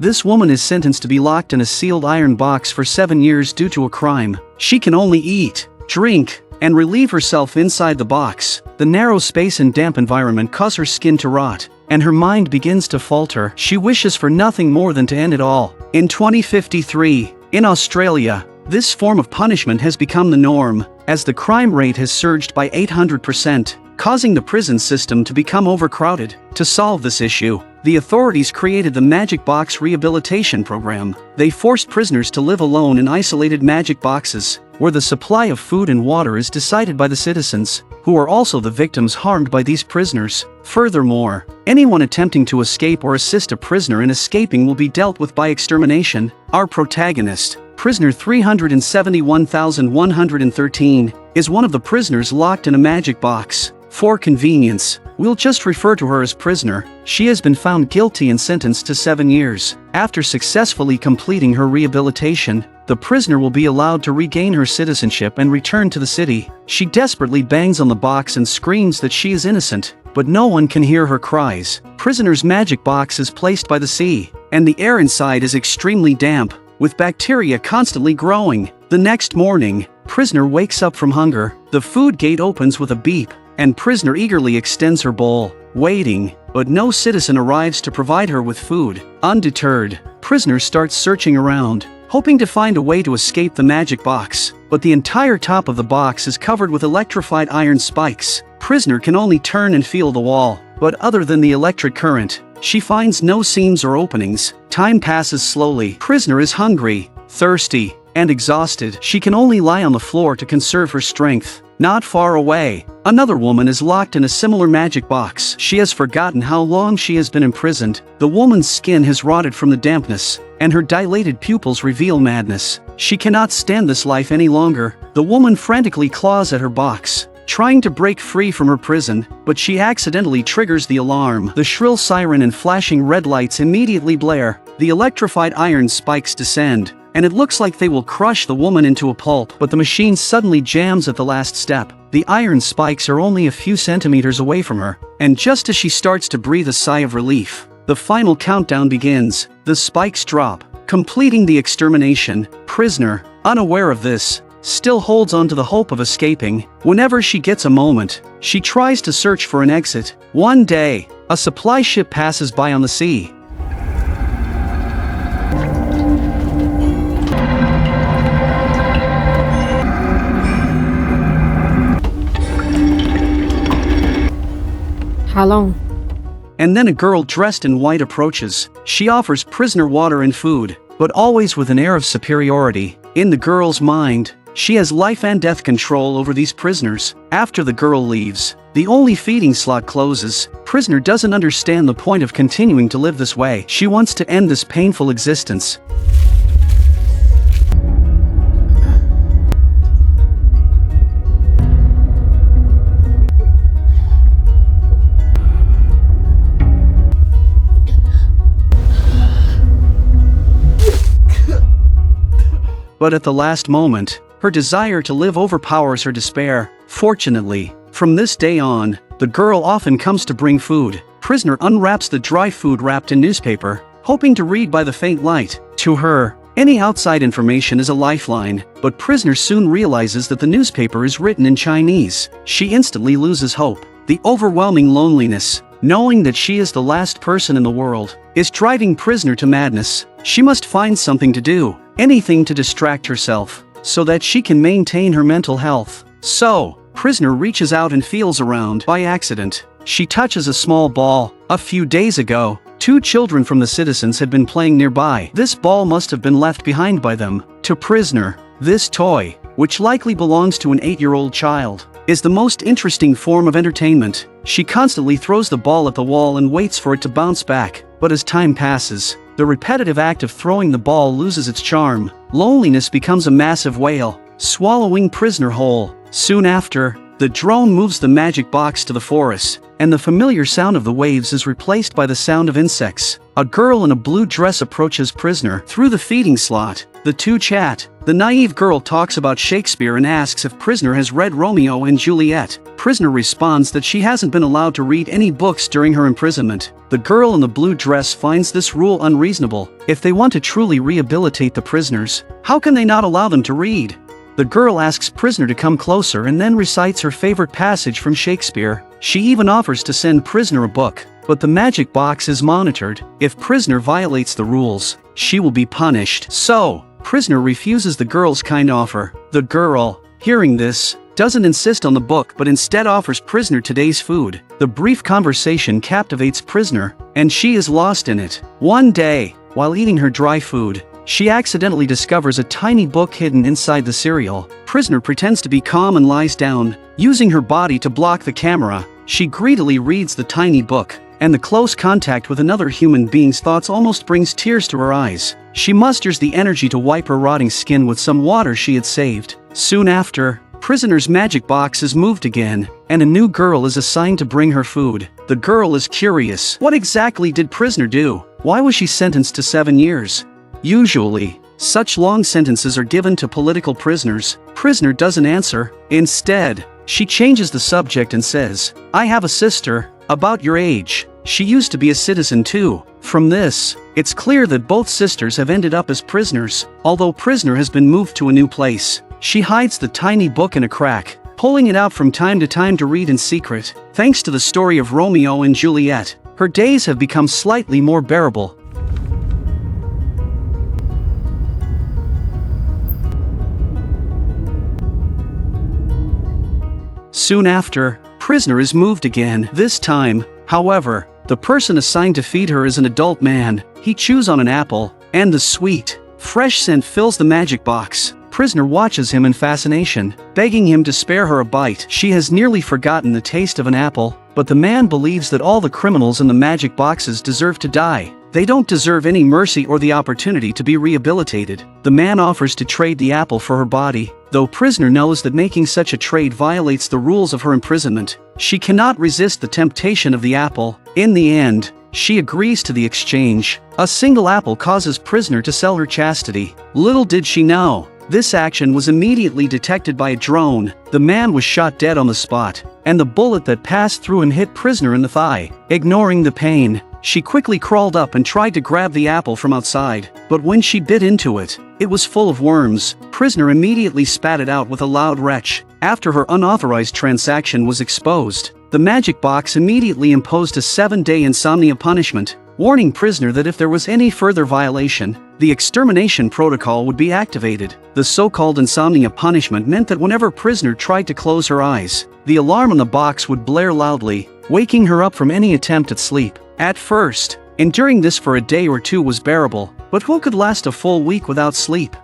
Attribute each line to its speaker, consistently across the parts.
Speaker 1: This woman is sentenced to be locked in a sealed iron box for 7 years due to a crime. She can only eat, drink, and relieve herself inside the box. The narrow space and damp environment cause her skin to rot, and her mind begins to falter. She wishes for nothing more than to end it all. In 2053, in Australia, this form of punishment has become the norm, as the crime rate has surged by 800%, causing the prison system to become overcrowded. To solve this issue, the authorities created the Magic Box Rehabilitation Program. They forced prisoners to live alone in isolated magic boxes, where the supply of food and water is decided by the citizens, who are also the victims harmed by these prisoners. Furthermore, anyone attempting to escape or assist a prisoner in escaping will be dealt with by extermination. Our protagonist, prisoner 371,113, is one of the prisoners locked in a magic box. For convenience, we'll just refer to her as prisoner. She has been found guilty and sentenced to 7 years. After successfully completing her rehabilitation, the prisoner will be allowed to regain her citizenship and return to the city. She desperately bangs on the box and screams that she is innocent, but no one can hear her cries. Prisoner's magic box is placed by the sea, and the air inside is extremely damp, with bacteria constantly growing. The next morning, prisoner wakes up from hunger. The food gate opens with a beep, and prisoner eagerly extends her bowl, waiting, but no citizen arrives to provide her with food. Undeterred, prisoner starts searching around, hoping to find a way to escape the magic box, but the entire top of the box is covered with electrified iron spikes. Prisoner can only turn and feel the wall, but other than the electric current, she finds no seams or openings. Time passes slowly. Prisoner is hungry, thirsty, and exhausted. She can only lie on the floor to conserve her strength. Not far away, another woman is locked in a similar magic box. She has forgotten how long she has been imprisoned. The woman's skin has rotted from the dampness, and her dilated pupils reveal madness. She cannot stand this life any longer. The woman frantically claws at her box, trying to break free from her prison, but she accidentally triggers the alarm. The shrill siren and flashing red lights immediately blare. The electrified iron spikes descend, and it looks like they will crush the woman into a pulp, but the machine suddenly jams at the last step. The iron spikes are only a few centimeters away from her, and just as she starts to breathe a sigh of relief, the final countdown begins. The spikes drop, completing the extermination. Prisoner, unaware of this, still holds on to the hope of escaping. Whenever she gets a moment, she tries to search for an exit. One day, a supply ship passes by on the sea.
Speaker 2: How long?
Speaker 1: And then a girl dressed in white approaches. She offers prisoner water and food, but always with an air of superiority. In the girl's mind, she has life and death control over these prisoners. After the girl leaves, the only feeding slot closes. Prisoner doesn't understand the point of continuing to live this way. She wants to end this painful existence. But at the last moment, her desire to live overpowers her despair. Fortunately, from this day on, the girl often comes to bring food. Prisoner unwraps the dry food wrapped in newspaper, hoping to read by the faint light. To her, any outside information is a lifeline, but prisoner soon realizes that the newspaper is written in Chinese. She instantly loses hope. The overwhelming loneliness, knowing that she is the last person in the world, is driving prisoner to madness. She must find something to do, anything to distract herself, so that she can maintain her mental health. So, prisoner reaches out and feels around. By accident, she touches a small ball. A few days ago, 2 children from the citizens had been playing nearby. This ball must have been left behind by them. To prisoner, this toy, which likely belongs to an 8-year-old child, is the most interesting form of entertainment. She constantly throws the ball at the wall and waits for it to bounce back. But as time passes, the repetitive act of throwing the ball loses its charm. Loneliness becomes a massive whale, swallowing prisoner whole. Soon after, the drone moves the magic box to the forest, and the familiar sound of the waves is replaced by the sound of insects. A girl in a blue dress approaches prisoner through the feeding slot. The two chat. The naive girl talks about Shakespeare and asks if prisoner has read Romeo and Juliet. Prisoner responds that she hasn't been allowed to read any books during her imprisonment. The girl in the blue dress finds this rule unreasonable. If they want to truly rehabilitate the prisoners, how can they not allow them to read? The girl asks prisoner to come closer and then recites her favorite passage from Shakespeare. She even offers to send prisoner a book. But the magic box is monitored. If prisoner violates the rules, she will be punished. So, prisoner refuses the girl's kind offer. The girl, hearing this, doesn't insist on the book but instead offers prisoner today's food. The brief conversation captivates prisoner, and she is lost in it. One day, while eating her dry food, she accidentally discovers a tiny book hidden inside the cereal. Prisoner pretends to be calm and lies down. Using her body to block the camera, she greedily reads the tiny book, and the close contact with another human being's thoughts almost brings tears to her eyes. She musters the energy to wipe her rotting skin with some water she had saved. Soon after, prisoner's magic box is moved again, and a new girl is assigned to bring her food. The girl is curious. What exactly did prisoner do? Why was she sentenced to 7 years? Usually, such long sentences are given to political prisoners. Prisoner doesn't answer. Instead, she changes the subject and says, "I have a sister, about your age. She used to be a citizen too." From this, it's clear that both sisters have ended up as prisoners. Although prisoner has been moved to a new place, she hides the tiny book in a crack, pulling it out from time to time to read in secret. Thanks to the story of Romeo and Juliet, her days have become slightly more bearable. Soon after, prisoner is moved again. This time, however, the person assigned to feed her is an adult man. He chews on an apple, and the sweet, fresh scent fills the magic box. Prisoner watches him in fascination, begging him to spare her a bite. She has nearly forgotten the taste of an apple, but the man believes that all the criminals in the magic boxes deserve to die. They don't deserve any mercy or the opportunity to be rehabilitated. The man offers to trade the apple for her body, though prisoner knows that making such a trade violates the rules of her imprisonment. She cannot resist the temptation of the apple. In the end, she agrees to the exchange. A single apple causes prisoner to sell her chastity. Little did she know, this action was immediately detected by a drone. The man was shot dead on the spot, and the bullet that passed through him hit prisoner in the thigh. Ignoring the pain, she quickly crawled up and tried to grab the apple from outside, but when she bit into it, it was full of worms. Prisoner immediately spat it out with a loud retch. After her unauthorized transaction was exposed, the magic box immediately imposed a 7-day insomnia punishment, warning prisoner that if there was any further violation, the extermination protocol would be activated. The so-called insomnia punishment meant that whenever prisoner tried to close her eyes, the alarm on the box would blare loudly, waking her up from any attempt at sleep. At first, enduring this for a day or two was bearable, but who could last a full week without sleep?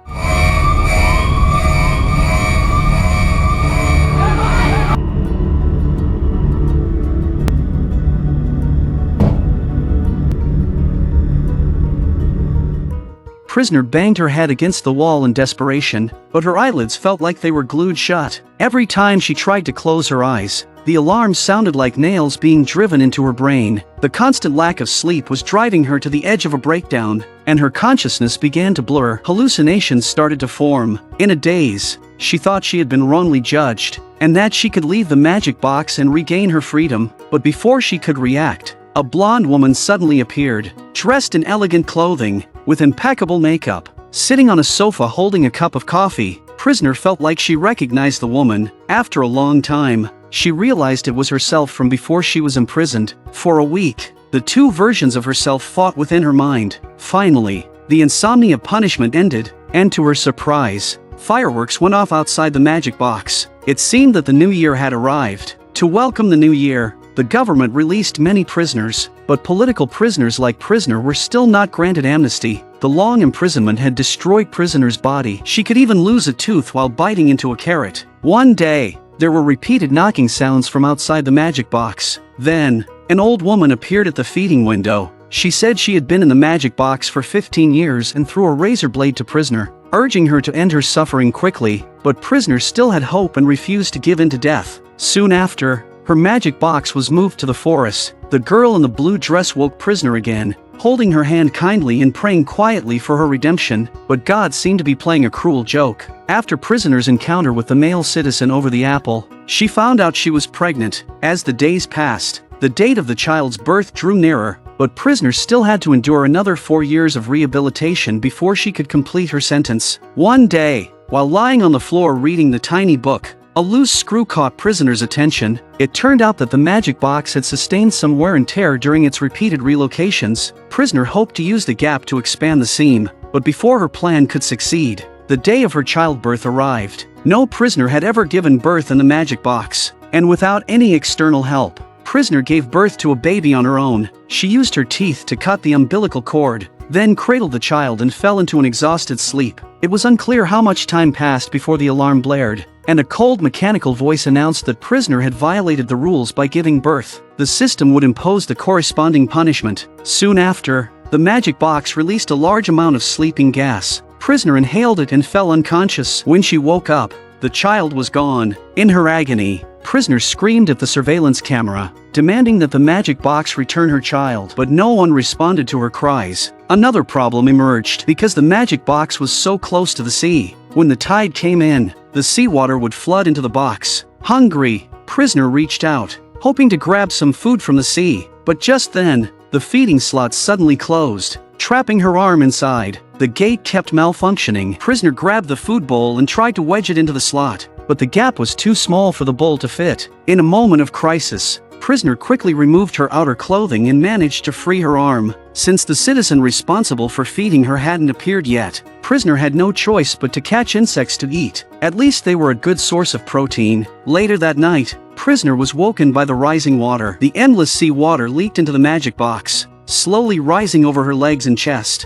Speaker 1: Prisoner banged her head against the wall in desperation, but her eyelids felt like they were glued shut. Every time she tried to close her eyes, the alarm sounded like nails being driven into her brain. The constant lack of sleep was driving her to the edge of a breakdown, and her consciousness began to blur. Hallucinations started to form. In a daze, she thought she had been wrongly judged, and that she could leave the magic box and regain her freedom. But before she could react, a blonde woman suddenly appeared, dressed in elegant clothing, with impeccable makeup. Sitting on a sofa holding a cup of coffee, prisoner felt like she recognized the woman. After a long time, she realized it was herself from before she was imprisoned. For a week, the two versions of herself fought within her mind. Finally, the insomnia punishment ended, and to her surprise, fireworks went off outside the magic box. It seemed that the new year had arrived. To welcome the new year, the government released many prisoners, but political prisoners like prisoner were still not granted amnesty. The long imprisonment had destroyed prisoner's body. She could even lose a tooth while biting into a carrot. One day, there were repeated knocking sounds from outside the magic box. Then, an old woman appeared at the feeding window. She said she had been in the magic box for 15 years and threw a razor blade to prisoner, urging her to end her suffering quickly, but prisoner still had hope and refused to give in to death. Soon after, her magic box was moved to the forest. The girl in the blue dress woke prisoner again. holding her hand kindly and praying quietly for her redemption, but God seemed to be playing a cruel joke. After prisoner's encounter with the male citizen over the apple, she found out she was pregnant. As the days passed, the date of the child's birth drew nearer, but prisoner still had to endure another 4 years of rehabilitation before she could complete her sentence. One day, while lying on the floor reading the tiny book, a loose screw caught prisoner's attention. It turned out that the magic box had sustained some wear and tear during its repeated relocations. Prisoner hoped to use the gap to expand the seam, but before her plan could succeed, the day of her childbirth arrived. No prisoner had ever given birth in the magic box, and without any external help, prisoner gave birth to a baby on her own. She used her teeth to cut the umbilical cord, then cradled the child and fell into an exhausted sleep. It was unclear how much time passed before the alarm blared, and a cold mechanical voice announced that prisoner had violated the rules by giving birth. The system would impose the corresponding punishment. Soon after, the magic box released a large amount of sleeping gas. Prisoner inhaled it and fell unconscious. When she woke up, the child was gone. In her agony, prisoner screamed at the surveillance camera, demanding that the magic box return her child, but no one responded to her cries. Another problem emerged because the magic box was so close to the sea. When the tide came in, the seawater would flood into the box. Hungry, prisoner reached out, hoping to grab some food from the sea, but just then, the feeding slot suddenly closed, trapping her arm inside. The gate kept malfunctioning. Prisoner grabbed the food bowl and tried to wedge it into the slot, but the gap was too small for the bowl to fit. In a moment of crisis, prisoner quickly removed her outer clothing and managed to free her arm. Since the citizen responsible for feeding her hadn't appeared yet, prisoner had no choice but to catch insects to eat. At least they were a good source of protein. Later that night, prisoner was woken by the rising water. The endless sea water leaked into the magic box, slowly rising over her legs and chest.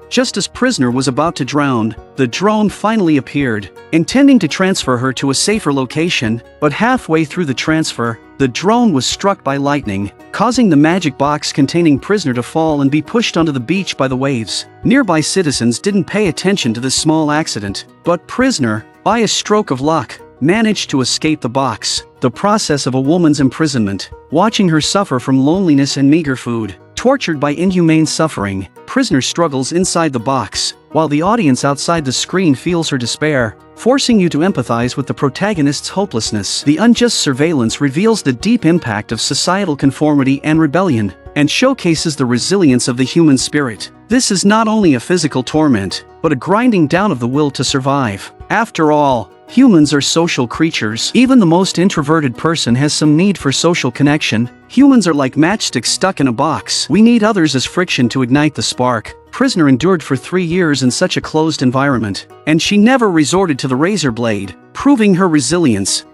Speaker 1: Just as prisoner was about to drown, the drone finally appeared, intending to transfer her to a safer location, but halfway through the transfer, the drone was struck by lightning, causing the magic box containing prisoner to fall and be pushed onto the beach by the waves. Nearby citizens didn't pay attention to this small accident, but prisoner, by a stroke of luck, managed to escape the box. The process of a woman's imprisonment, watching her suffer from loneliness and meager food, tortured by inhumane suffering, prisoner struggles inside the box, while the audience outside the screen feels her despair, forcing you to empathize with the protagonist's hopelessness. The unjust surveillance reveals the deep impact of societal conformity and rebellion, and showcases the resilience of the human spirit. This is not only a physical torment, but a grinding down of the will to survive. After all, humans are social creatures. Even the most introverted person has some need for social connection. Humans are like matchsticks stuck in a box. We need others as friction to ignite the spark. Prisoner endured for 3 years in such a closed environment, and she never resorted to the razor blade, proving her resilience.